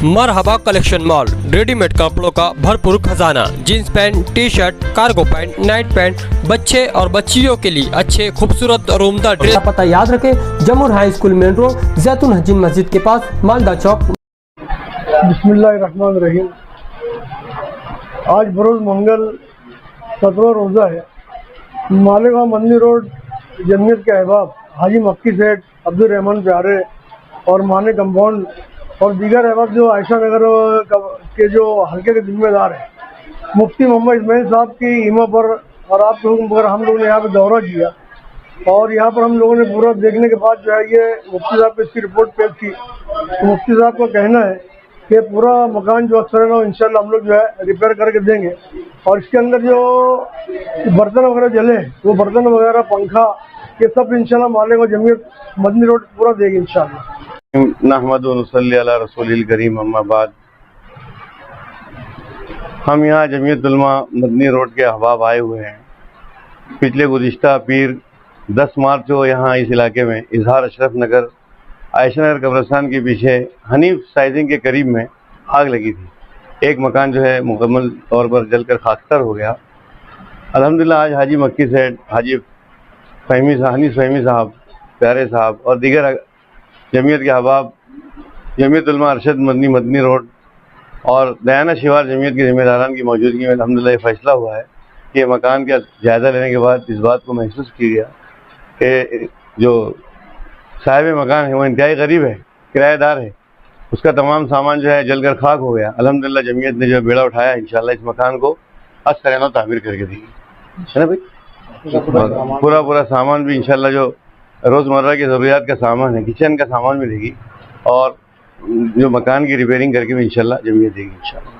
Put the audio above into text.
मरहबा collection mall, readymade कपड़ों का भरपूर खजाना, jeans pant, T shirt, cargo pant, night pant, बच्चे और बच्चियों के लिए अच्छे खूबसूरत और उम्दा ड्रेस। पता याद रखें, जमुर हाई स्कूल मेन रोड, जैतून हजीन मस्जिद के पास, मालदा चौक। बिस्मिल्लाहिर्रहमानिर्रहीम। आज बरोज मंगल 17वां रोज़ा है। मालेगांव मदनी रोड जमीयत के अहबाब हाजी मक्की सेठ, अब्दुल रहमान प्यारे और माने कंपाउंड और दीगर अहबाब जो आयशा नगर के जो हल्के के जिम्मेदार हैं, मुफ्ती मोहम्मद इस्माइल साहब की ईमा पर और आपके हुक्म पर हम लोगों ने यहाँ पे दौरा किया और यहाँ पर हम लोगों ने पूरा देखने के बाद जो है ये मुफ्ती साहब को इसकी रिपोर्ट पेश की। तो मुफ्ती साहब का कहना है कि पूरा मकान जो अक्सर है इंशाल्लाह हम लोग जो है रिपेयर करके देंगे और इसके अंदर जो बर्तन वगैरह जले वो बर्तन वगैरह पंखा ये सब इंशाल्लाह मालेगांव जमीयत मदनी रोड पूरा देगी इंशाल्लाह। नहमदु व नसल्ली अला रसूलिल करीम, अम्मा बाद। हम यहाँ जमीयत उलमा मदनी रोड के अहबाब आए हुए हैं। पिछले गुज़िश्ता पीर 10 मार्च को यहाँ इस इलाके में इजहार अशरफ नगर आयशा नगर कब्रिस्तान के पीछे हनीफ साइजिंग के करीब में आग लगी थी। एक मकान जो है मुकम्मल तौर पर जलकर खाकतर हो गया। अल्हम्दुलिल्लाह आज हाजी मक्की सेठ, हाजी हनीफ फ़हीमी साहब, प्यारे साहब और दीगर जमीयत के अहबाब, जमीयत उलमा अरशद मदनी रोड और दयाना शिवार जमीयत के ज़िम्मेदारान की मौजूदगी में अल्हम्दुलिल्लाह ये फ़ैसला हुआ है कि ये मकान का जायज़ा लेने के बाद इस बात को महसूस किया कि जो साहिब मकान है वो इंतहाई गरीब है, किराएदार है, उसका तमाम सामान जो है जलकर खाक हो गया। अल्हम्दुलिल्लाह जमीयत ने जो बेड़ा उठाया, इंशाअल्लाह इस मकान को अस्सलानो तामीर करके देगी, है ना भाई। पूरा सामान भी इंशाअल्लाह जो रोज़मर्रा की ज़रूरियात का सामान है, किचन का सामान भी देगी और जो मकान की रिपेयरिंग करके भी इंशाअल्लाह जमीयत देगी इंशाअल्लाह।